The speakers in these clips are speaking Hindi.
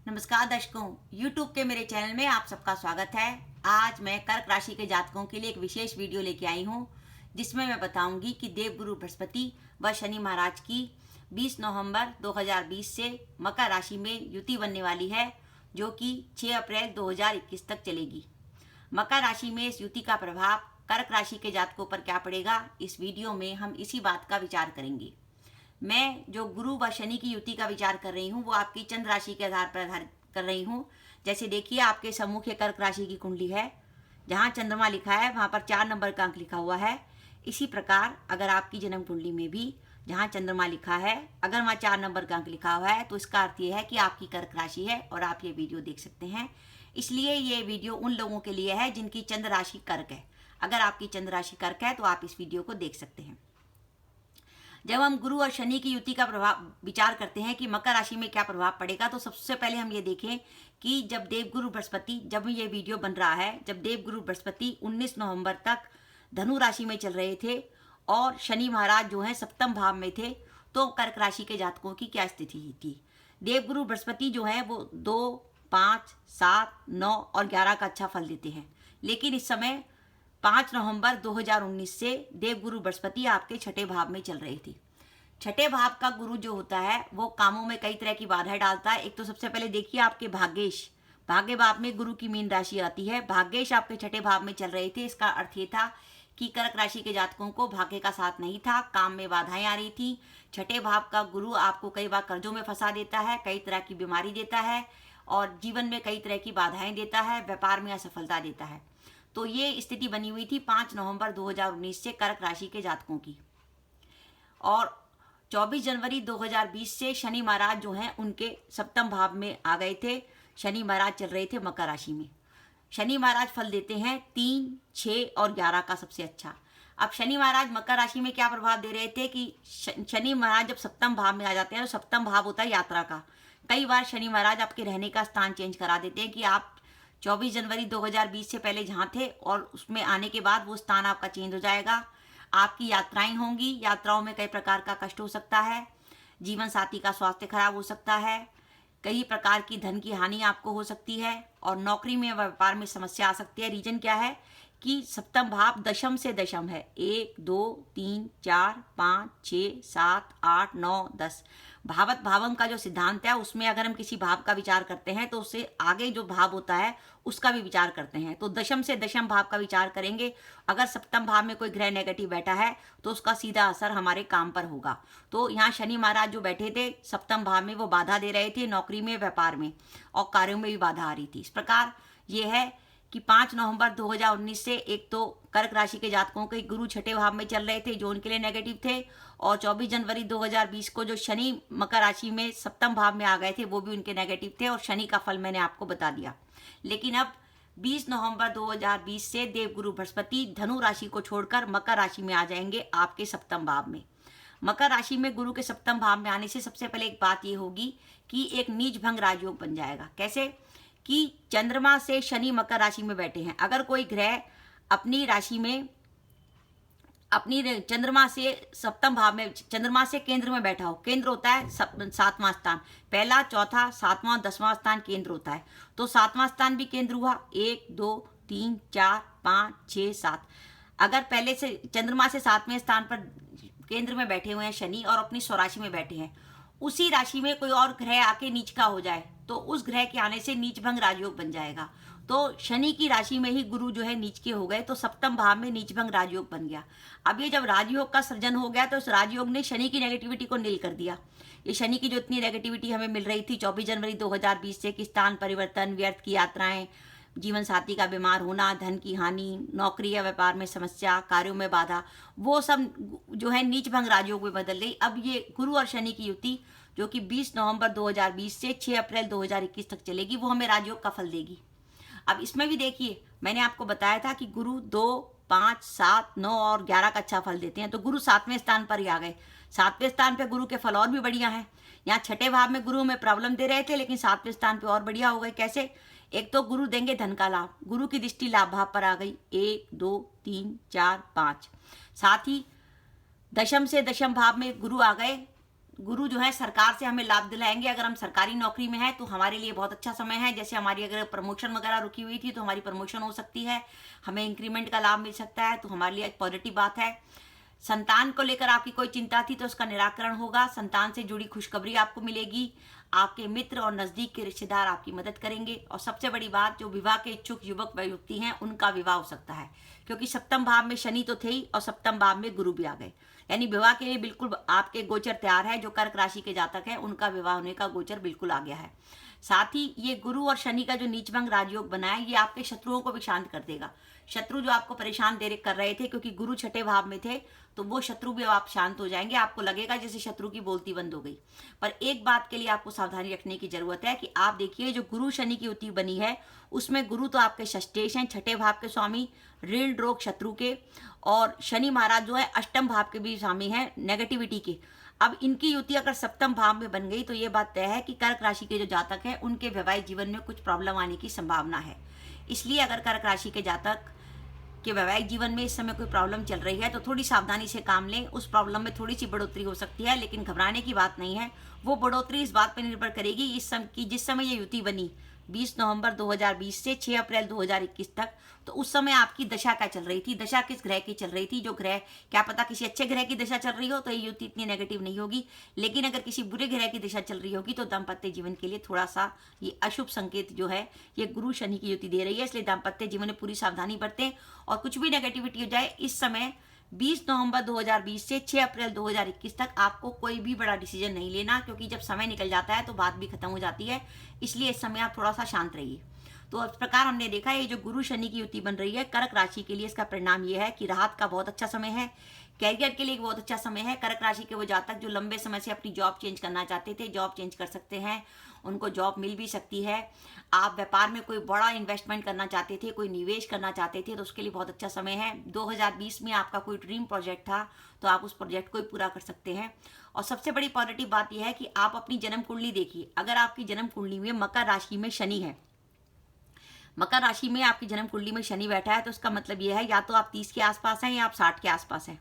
नमस्कार दर्शकों, YouTube के मेरे चैनल में आप सबका स्वागत है। आज मैं कर्क राशि के जातकों के लिए एक विशेष वीडियो लेके आई हूँ, जिसमें मैं बताऊंगी कि देवगुरु बृहस्पति व शनि महाराज की 20 नवंबर 2020 से मकर राशि में युति बनने वाली है, जो कि 6 अप्रैल 2021 तक चलेगी। मकर राशि में इस युति का प्रभाव कर्क राशि के जातकों पर क्या पड़ेगा, इस वीडियो में हम इसी बात का विचार करेंगे। मैं जो गुरु व शनि की युति का विचार कर रही हूँ वो आपकी चंद्र राशि के आधार पर आधारित कर रही हूँ। जैसे देखिए, आपके सम्मुख कर्क राशि की कुंडली है, जहाँ चंद्रमा लिखा है वहाँ पर 4 नंबर का अंक लिखा हुआ है। इसी प्रकार अगर आपकी जन्म कुंडली में भी जहाँ चंद्रमा लिखा है, अगर वहाँ 4 नंबर का अंक लिखा हुआ है, तो इसका अर्थ ये है कि आपकी कर्क राशि है और आप ये वीडियो देख सकते हैं। इसलिए ये वीडियो उन लोगों के लिए है जिनकी चंद्र राशि कर्क है। अगर आपकी चंद्र राशि कर्क है तो आप इस वीडियो को देख सकते हैं। जब हम गुरु और शनि की युति का प्रभाव विचार करते हैं कि मकर राशि में क्या प्रभाव पड़ेगा, तो सबसे पहले हम ये देखें कि जब देवगुरु बृहस्पति, जब ये वीडियो बन रहा है, जब देवगुरु बृहस्पति 19 नवंबर तक धनु राशि में चल रहे थे और शनि महाराज जो है सप्तम भाव में थे, तो कर्क राशि के जातकों की क्या स्थिति थी। देवगुरु बृहस्पति जो है वो 2, 5, 7, 9 और 11 का अच्छा फल देते हैं, लेकिन इस समय 5 नवंबर 2019 से देवगुरु बृहस्पति आपके छठे भाव में चल रहे थे। छठे भाव का गुरु जो होता है वो कामों में कई तरह की बाधाएं डालता है। एक तो सबसे पहले देखिए, आपके भाग्य भाव में गुरु की मीन राशि आती है। भाग्येश आपके छठे भाव में चल रहे थे। इसका अर्थ ये था कि कर्क राशि के जातकों को भाग्य का साथ नहीं था, काम में बाधाएं आ रही थी। छठे भाव का गुरु आपको कई बार कर्जों में फंसा देता है, कई तरह की बीमारी देता है और जीवन में कई तरह की बाधाएं देता है, व्यापार में असफलता देता है। तो ये स्थिति बनी हुई थी 5 नवंबर 2019 से कर्क राशि के जातकों की। और 24 जनवरी 2020 से शनि महाराज जो हैं उनके सप्तम भाव में आ गए थे। शनि महाराज चल रहे थे मकर राशि में। शनि महाराज फल देते हैं 3, 6 और 11 का सबसे अच्छा। अब शनि महाराज मकर राशि में क्या प्रभाव दे रहे थे कि शनि महाराज जब सप्तम भाव में आ जाते हैं तो सप्तम भाव होता है यात्रा का। कई बार शनि महाराज आपके रहने का स्थान चेंज करा देते हैं कि आप 24 जनवरी 2020 से पहले जहाँ थे और उसमें आने के बाद वो स्थान आपका चेंज हो जाएगा। आपकी यात्राएं होंगी, यात्राओं में कई प्रकार का कष्ट हो सकता है, जीवन साथी का स्वास्थ्य खराब हो सकता है, कई प्रकार की धन की हानि आपको हो सकती है और नौकरी में व्यापार में समस्या आ सकती है। रीजन क्या है कि सप्तम भाव दशम से दशम है। 1, 2, 3, 4, 5, 6, 7, 8, 9, 10 भावत भावम का जो सिद्धांत है, उसमें अगर हम किसी भाव का विचार करते हैं तो उससे आगे जो भाव होता है उसका भी विचार करते हैं। तो दशम से दशम भाव का विचार करेंगे। अगर सप्तम भाव में कोई ग्रह नेगेटिव बैठा है तो उसका सीधा असर हमारे काम पर होगा। तो यहाँ शनि महाराज जो बैठे थे सप्तम भाव में, वो बाधा दे रहे थे नौकरी में, व्यापार में और कार्यों में भी बाधा आ रही थी। इस प्रकार ये है कि 5 नवंबर 2019 से एक तो कर्क राशि के जातकों के गुरु छठे भाव में चल रहे थे जो उनके लिए नेगेटिव थे, और 24 जनवरी 2020 को जो शनि मकर राशि में सप्तम भाव में आ गए थे वो भी उनके नेगेटिव थे और शनि का फल मैंने आपको बता दिया। लेकिन अब 20 नवंबर 2020 से देवगुरु बृहस्पति धनु राशि को छोड़कर मकर राशि में आ जाएंगे आपके सप्तम भाव में। मकर राशि में गुरु के सप्तम भाव में आने से सबसे पहले एक बात ये होगी कि एक नीच भंग राजयोग बन जाएगा। कैसे कि चंद्रमा से शनि मकर राशि में बैठे हैं। अगर कोई ग्रह अपनी राशि में, अपनी चंद्रमा से सप्तम भाव में, चंद्रमा से केंद्र में बैठा हो, केंद्र होता है 7वां स्थान, पहला, चौथा, 7वां, 10वां स्थान केंद्र होता है, तो 7वां स्थान भी केंद्र हुआ। 1, 2, 3, 4, 5, 6, 7। अगर पहले से चंद्रमा से 7वें स्थान पर केंद्र में बैठे हुए हैं शनि और अपनी स्वराशि में बैठे हैं, उसी राशि में कोई और ग्रह आके नीच का हो जाए तो उस ग्रह के आने से नीच भंग राजयोग बन जाएगा। तो शनि की राशि में ही गुरु जो है नीच के हो गए, तो सप्तम भाव में नीच भंग राजयोग बन गया। अब ये जब राजयोग का सृजन हो गया तो उस राजयोग ने शनि की नेगेटिविटी को नील कर दिया। ये शनि की जो इतनी नेगेटिविटी हमें मिल रही थी 24 जनवरी 2020 से कि स्थान परिवर्तन, व्यर्थ की यात्राएं, जीवन साथी का बीमार होना, धन की हानि, नौकरी या व्यापार में समस्या, कार्यों में बाधा, वो सब जो है नीच भंग राजयोग में बदल गई। अब ये गुरु और शनि की युति जो कि 20 नवंबर 2020 से 6 अप्रैल 2021 तक चलेगी, वो हमें राजयोग का फल देगी। अब इसमें भी देखिए, मैंने आपको बताया था कि गुरु 2, 5, 7, 9 और 11 का अच्छा फल देते हैं, तो गुरु 7वें स्थान पर ही आ गए। 7वें स्थान पर गुरु के फल और भी बढ़िया हैं। यहाँ छठे भाव में गुरु में प्रॉब्लम दे रहे थे, लेकिन 7वें स्थान पर और बढ़िया हो गए। कैसे? एक तो गुरु देंगे धन का लाभ, गुरु की दृष्टि लाभ भाव पर आ गई। 1, 2, 3, 4, 5। साथ ही दशम से दशम भाव में गुरु आ गए गुरु जो है सरकार से हमें लाभ दिलाएंगे। अगर हम सरकारी नौकरी में हैं तो हमारे लिए बहुत अच्छा समय है। जैसे हमारी अगर प्रमोशन वगैरह रुकी हुई थी तो हमारी प्रमोशन हो सकती है, हमें इंक्रीमेंट का लाभ मिल सकता है, तो हमारे लिए एक पॉजिटिव बात है। संतान को लेकर आपकी कोई चिंता थी तो उसका निराकरण होगा। संतान से जुड़ी खुशखबरी आपको मिलेगी। आपके मित्र और नजदीक के रिश्तेदार आपकी मदद करेंगे। और सबसे बड़ी बात, जो विवाह के इच्छुक युवक व युवती हैं उनका विवाह हो सकता है, क्योंकि सप्तम भाव में शनि तो थे ही और सप्तम भाव में गुरु भी आ गए, यानी विवाह के लिए बिल्कुल आपके गोचर तैयार है। जो कर्क राशि के जातक हैं उनका विवाह होने का गोचर बिल्कुल आ गया है। साथ ही ये गुरु और शनि का जो नीचभंग राजयोग बना है, ये आपके शत्रुओं को भी शांत कर देगा। शत्रु जो आपको परेशान कर रहे थे, क्योंकि गुरु छठे भाव में थे, तो वो शत्रु भी अब आप शांत हो जाएंगे। आपको लगेगा जैसे शत्रु की बोलती बंद हो गई। पर एक बात के लिए आपको सावधानी रखने की जरूरत है कि आप देखिए, जो गुरु शनि की युति बनी है उसमें गुरु तो आपके षष्ठेश हैं, छठे भाव के स्वामी, ऋण रोग शत्रु के, और शनि महाराज जो है अष्टम भाव के भी स्वामी हैं, नेगेटिविटी के। अब इनकी युति अगर सप्तम भाव में बन गई तो ये बात तय है कि कर्क राशि के जो जातक हैं उनके वैवाहिक जीवन में कुछ प्रॉब्लम आने की संभावना है। इसलिए अगर कर्क राशि के जातक के वैवाहिक जीवन में इस समय कोई प्रॉब्लम चल रही है तो थोड़ी सावधानी से काम लें। उस प्रॉब्लम में थोड़ी सी बढ़ोतरी हो सकती है, लेकिन घबराने की बात नहीं है। वो बढ़ोतरी इस बात पर निर्भर करेगी जिस समय ये युति बनी 20 नवंबर 2020 से 6 अप्रैल 2021 तक, तो उस समय आपकी दशा क्या चल रही थी, दशा किस ग्रह की चल रही थी। जो ग्रह, क्या पता किसी अच्छे ग्रह की दशा चल रही हो तो ये युति इतनी नेगेटिव नहीं होगी, लेकिन अगर किसी बुरे ग्रह की दशा चल रही होगी तो दाम्पत्य जीवन के लिए थोड़ा सा ये अशुभ संकेत जो है ये गुरु शनि की युति दे रही है। इसलिए दाम्पत्य जीवन में पूरी सावधानी बरतें और कुछ भी नेगेटिविटी हो जाए, इस समय 20 नवंबर 2020 से 6 अप्रैल 2021 तक आपको कोई भी बड़ा डिसीजन नहीं लेना, क्योंकि जब समय निकल जाता है तो बात भी खत्म हो जाती है। इसलिए इस समय आप थोड़ा सा शांत रहिए। तो इस प्रकार हमने देखा ये जो गुरु शनि की युति बन रही है कर्क राशि के लिए, इसका परिणाम ये है कि राहत का बहुत अच्छा समय है। कैरियर के लिए बहुत अच्छा समय है। कर्क राशि के वो जातक जो लंबे समय से अपनी जॉब चेंज करना चाहते थे, जॉब चेंज कर सकते हैं, उनको जॉब मिल भी सकती है। आप व्यापार में कोई बड़ा इन्वेस्टमेंट करना चाहते थे, कोई निवेश करना चाहते थे, तो उसके लिए बहुत अच्छा समय है। 2020 में आपका कोई ड्रीम प्रोजेक्ट था तो आप उस प्रोजेक्ट को पूरा कर सकते हैं। और सबसे बड़ी पॉजिटिव बात यह है कि आप अपनी जन्म कुंडली देखिए। अगर आपकी जन्म कुंडली में मकर राशि में शनि है, मकर राशि में आपकी जन्म कुंडली में शनि बैठा है, तो उसका मतलब यह है या तो आप 30 के आसपास हैं या आप 60 के आसपास हैं।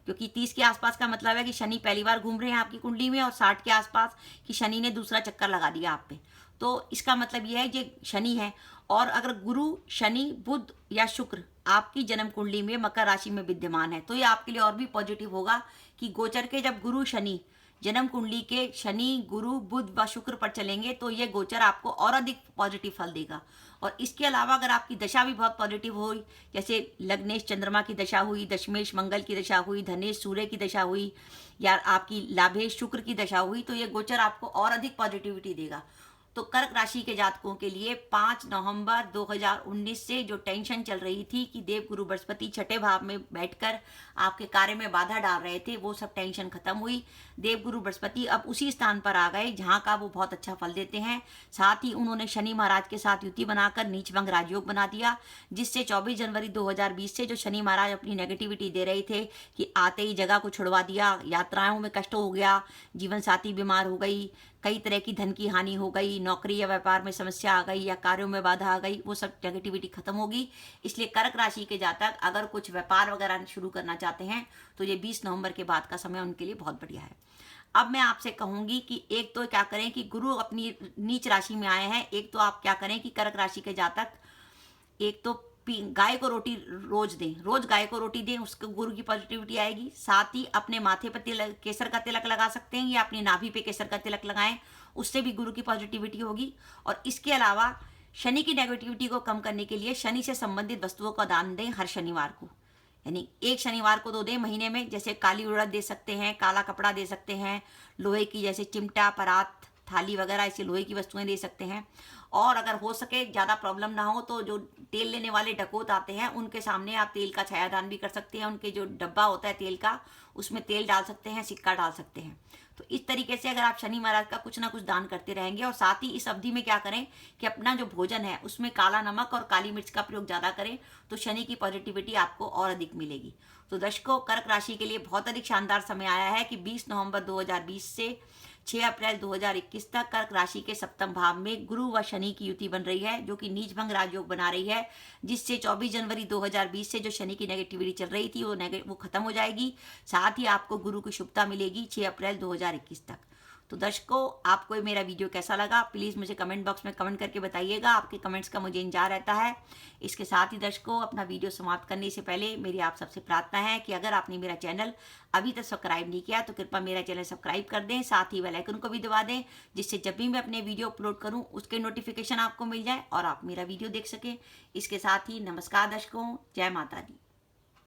क्योंकि 30 के आसपास का मतलब है कि शनि पहली बार घूम रहे हैं आपकी कुंडली में, और 60 के आसपास कि शनि ने दूसरा चक्कर लगा दिया आप पे। तो इसका मतलब यह है कि शनि है। और अगर गुरु, शनि, बुध या शुक्र आपकी जन्म कुंडली में मकर राशि में विद्यमान है तो ये आपके लिए और भी पॉजिटिव होगा कि गोचर के जब गुरु शनि जन्म कुंडली के शनि, गुरु, बुध व शुक्र पर चलेंगे तो ये गोचर आपको और अधिक पॉजिटिव फल देगा। और इसके अलावा अगर आपकी दशा भी बहुत पॉजिटिव हुई, जैसे लग्नेश चंद्रमा की दशा हुई, दशमेश मंगल की दशा हुई, धनेश सूर्य की दशा हुई, या आपकी लाभेश शुक्र की दशा हुई, तो ये गोचर आपको और अधिक पॉजिटिविटी देगा। तो कर्क राशि के जातकों के लिए 5 नवंबर 2019 से जो टेंशन चल रही थी कि देवगुरु बृहस्पति छठे भाव में बैठकर आपके कार्य में बाधा डाल रहे थे, वो सब टेंशन खत्म हुई। देवगुरु बृहस्पति अब उसी स्थान पर आ गए जहां का वो बहुत अच्छा फल देते हैं। साथ ही उन्होंने शनि महाराज के साथ युति बनाकर नीचभंग राजयोग बना दिया, जिससे 24 जनवरी 2020 से जो शनि महाराज अपनी नेगेटिविटी दे रहे थे कि आते ही जगह को छुड़वा दिया, यात्राओं में कष्ट हो गया, जीवन साथी बीमार हो गई, कई तरह की धन की हानि हो गई, नौकरी या व्यापार में समस्या आ गई, या कार्यों में बाधा आ गई, वो सब नेगेटिविटी खत्म होगी। इसलिए कर्क राशि के जातक अगर कुछ व्यापार वगैरह शुरू करना चाहते हैं तो ये 20 नवंबर के बाद का समय उनके लिए बहुत बढ़िया है। अब मैं आपसे कहूंगी कि एक तो क्या करें कि गुरु अपनी नीच राशि में आए हैं, एक तो आप क्या करें कि कर्क राशि के जातक एक तो गाय को रोटी रोज दें, रोज गाय को रोटी दें, उसको गुरु की पॉजिटिविटी आएगी। साथ ही अपने माथे पर तिलक, केसर का तिलक लगा सकते हैं, या अपनी नाभि पे केसर का तिलक लगाएं, उससे भी गुरु की पॉजिटिविटी होगी। और इसके अलावा शनि की नेगेटिविटी को कम करने के लिए शनि से संबंधित वस्तुओं का दान दें हर शनिवार को, यानी एक शनिवार को 2 दें महीने में। जैसे काली उड़द दे सकते हैं, काला कपड़ा दे सकते हैं, लोहे की जैसे चिमटा, परात, थाली वगैरह ऐसी लोहे की वस्तुएं दे सकते हैं। और अगर हो सके, ज़्यादा प्रॉब्लम ना हो, तो जो तेल लेने वाले डकौत आते हैं उनके सामने आप तेल का छायादान भी कर सकते हैं। उनके जो डब्बा होता है तेल का, उसमें तेल डाल सकते हैं, सिक्का डाल सकते हैं। तो इस तरीके से अगर आप शनि महाराज का कुछ ना कुछ दान करते रहेंगे, और साथ ही इस अवधि में क्या करें कि अपना जो भोजन है उसमें काला नमक और काली मिर्च का प्रयोग ज़्यादा करें, तो शनि की पॉजिटिविटी आपको और अधिक मिलेगी। तो दर्शकों, कर्क राशि के लिए बहुत अधिक शानदार समय आया है कि 20 नवंबर 2020 से 6 अप्रैल 2021 तक कर्क राशि के सप्तम भाव में गुरु व शनि की युति बन रही है, जो कि नीच भंग राजयोग बना रही है, जिससे 24 जनवरी 2020 से जो शनि की नेगेटिविटी चल रही थी वो खत्म हो जाएगी। साथ ही आपको गुरु की शुभता मिलेगी 6 अप्रैल 2021 तक। तो दर्शकों, आपको मेरा वीडियो कैसा लगा प्लीज़ मुझे कमेंट बॉक्स में कमेंट करके बताइएगा। आपके कमेंट्स का मुझे इंतजार रहता है। इसके साथ ही दर्शकों, अपना वीडियो समाप्त करने से पहले मेरी आप सबसे प्रार्थना है कि अगर आपने मेरा चैनल अभी तक सब्सक्राइब नहीं किया तो कृपया मेरा चैनल सब्सक्राइब कर दें, साथ ही बेल आइकन को भी दबा दें, जिससे जब भी मैं अपने वीडियो अपलोड करूं उसके नोटिफिकेशन आपको मिल जाए और आप मेरा वीडियो देख सकें। इसके साथ ही नमस्कार दर्शकों, जय माता दी।